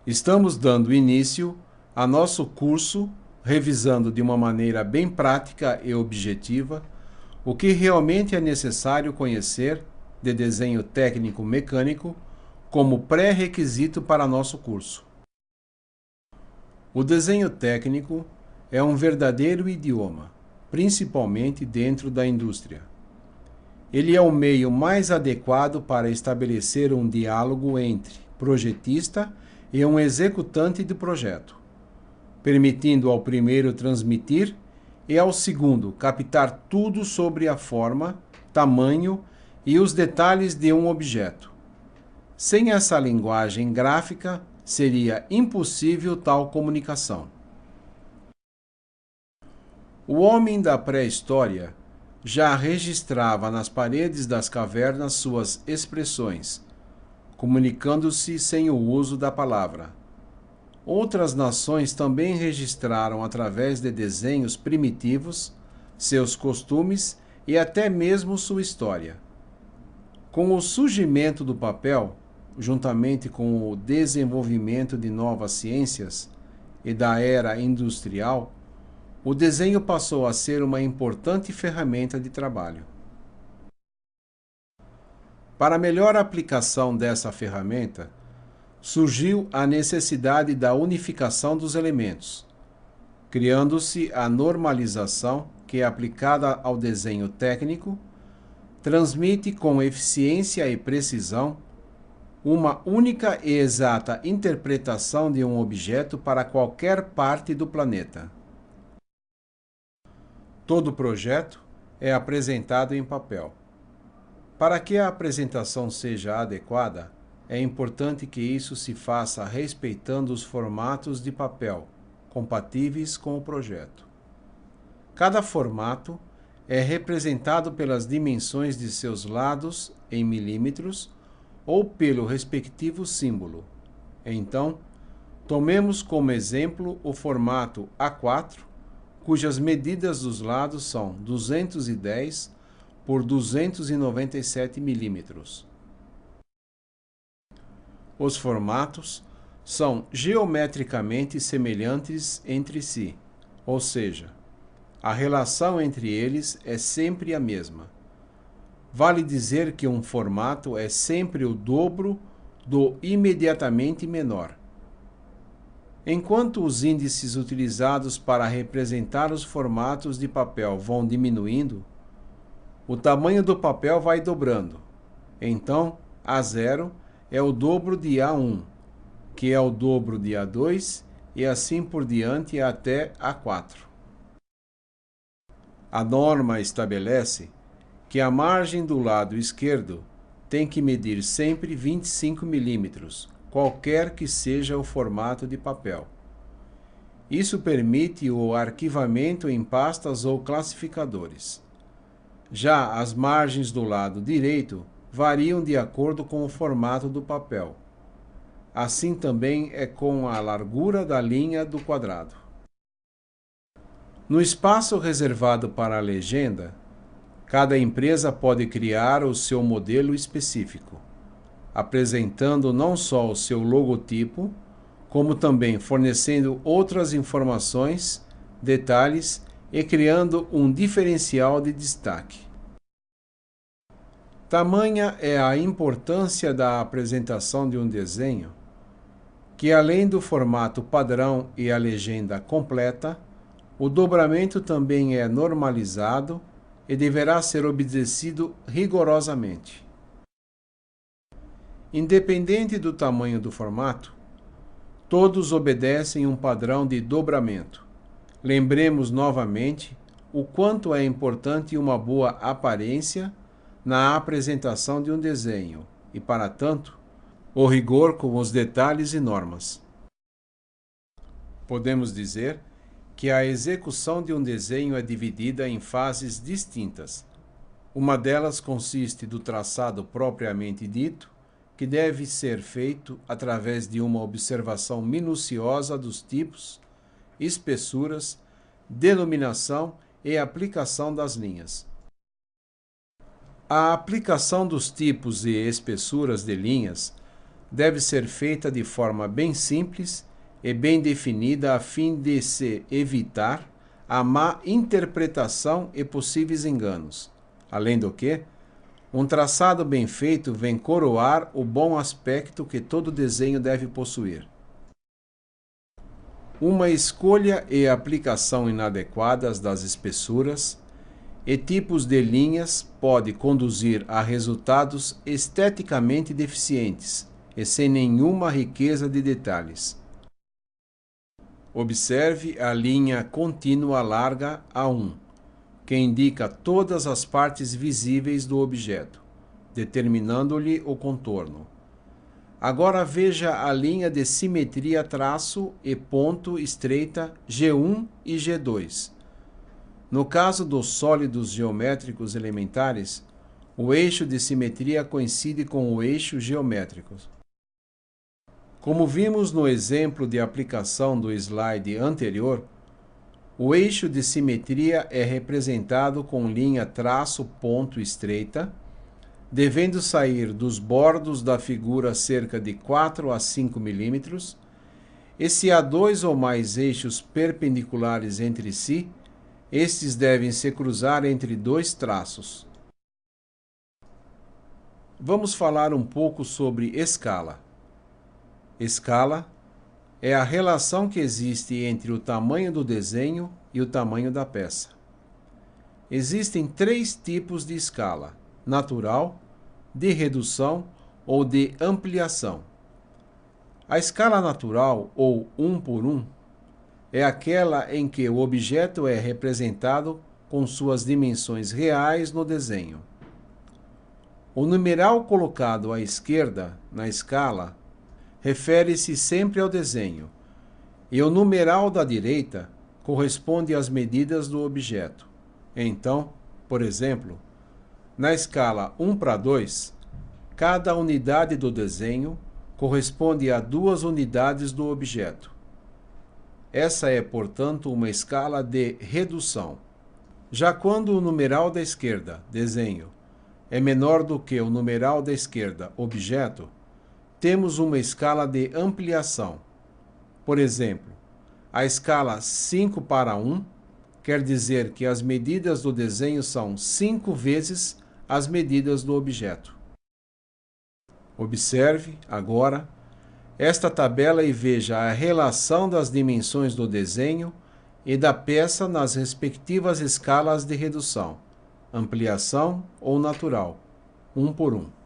Estamos dando início a nosso curso, revisando de uma maneira bem prática e objetiva o que realmente é necessário conhecer de desenho técnico mecânico como pré-requisito para nosso curso. O desenho técnico é um verdadeiro idioma, principalmente dentro da indústria. Ele é o meio mais adequado para estabelecer um diálogo entre projetista e um executante de projeto, permitindo ao primeiro transmitir e ao segundo captar tudo sobre a forma, tamanho e os detalhes de um objeto. Sem essa linguagem gráfica, seria impossível tal comunicação. O homem da pré-história já registrava nas paredes das cavernas suas expressões, comunicando-se sem o uso da palavra. Outras nações também registraram através de desenhos primitivos seus costumes e até mesmo sua história. Com o surgimento do papel, juntamente com o desenvolvimento de novas ciências e da era industrial, o desenho passou a ser uma importante ferramenta de trabalho. Para melhor aplicação dessa ferramenta, surgiu a necessidade da unificação dos elementos, criando-se a normalização que, aplicada ao desenho técnico, transmite com eficiência e precisão uma única e exata interpretação de um objeto para qualquer parte do planeta. Todo projeto é apresentado em papel. Para que a apresentação seja adequada, é importante que isso se faça respeitando os formatos de papel compatíveis com o projeto. Cada formato é representado pelas dimensões de seus lados em milímetros ou pelo respectivo símbolo. Então, tomemos como exemplo o formato A4, cujas medidas dos lados são 210 por 297 milímetros. Os formatos são geometricamente semelhantes entre si, ou seja, a relação entre eles é sempre a mesma. Vale dizer que um formato é sempre o dobro do imediatamente menor. Enquanto os índices utilizados para representar os formatos de papel vão diminuindo, o tamanho do papel vai dobrando. Então, A0 é o dobro de A1, que é o dobro de A2 e assim por diante até A4. A norma estabelece que a margem do lado esquerdo tem que medir sempre 25 milímetros, qualquer que seja o formato de papel. Isso permite o arquivamento em pastas ou classificadores. Já as margens do lado direito variam de acordo com o formato do papel. Assim também é com a largura da linha do quadrado. No espaço reservado para a legenda, cada empresa pode criar o seu modelo específico, apresentando não só o seu logotipo, como também fornecendo outras informações, detalhes e criando um diferencial de destaque. Tamanha é a importância da apresentação de um desenho, que além do formato padrão e a legenda completa, o dobramento também é normalizado e deverá ser obedecido rigorosamente. Independente do tamanho do formato, todos obedecem um padrão de dobramento. Lembremos novamente o quanto é importante uma boa aparência na apresentação de um desenho e, para tanto, o rigor com os detalhes e normas. Podemos dizer que a execução de um desenho é dividida em fases distintas. Uma delas consiste do traçado propriamente dito, que deve ser feito através de uma observação minuciosa dos tipos, espessuras, denominação e aplicação das linhas. A aplicação dos tipos e espessuras de linhas deve ser feita de forma bem simples e bem definida a fim de se evitar a má interpretação e possíveis enganos. Além do que, um traçado bem feito vem coroar o bom aspecto que todo desenho deve possuir. Uma escolha e aplicação inadequadas das espessuras e tipos de linhas pode conduzir a resultados esteticamente deficientes e sem nenhuma riqueza de detalhes. Observe a linha contínua larga A1, que indica todas as partes visíveis do objeto, determinando-lhe o contorno. Agora veja a linha de simetria traço e ponto estreita G1 e G2. No caso dos sólidos geométricos elementares, o eixo de simetria coincide com o eixo geométrico. Como vimos no exemplo de aplicação do slide anterior, o eixo de simetria é representado com linha traço ponto estreita, devendo sair dos bordos da figura cerca de 4 a 5 mm, e se há dois ou mais eixos perpendiculares entre si, estes devem se cruzar entre dois traços. Vamos falar um pouco sobre escala. Escala é a relação que existe entre o tamanho do desenho e o tamanho da peça. Existem três tipos de escala: natural, de redução ou de ampliação. A escala natural, ou 1 por 1, é aquela em que o objeto é representado com suas dimensões reais no desenho. O numeral colocado à esquerda na escala refere-se sempre ao desenho, e o numeral da direita corresponde às medidas do objeto. Então, por exemplo, na escala 1:2, cada unidade do desenho corresponde a 2 unidades do objeto. Essa é, portanto, uma escala de redução. Já quando o numeral da esquerda, desenho, é menor do que o numeral da esquerda, objeto, temos uma escala de ampliação. Por exemplo, a escala 5:1 quer dizer que as medidas do desenho são 5 vezes as medidas do objeto. Observe, agora, esta tabela e veja a relação das dimensões do desenho e da peça nas respectivas escalas de redução, ampliação ou natural, 1 por 1.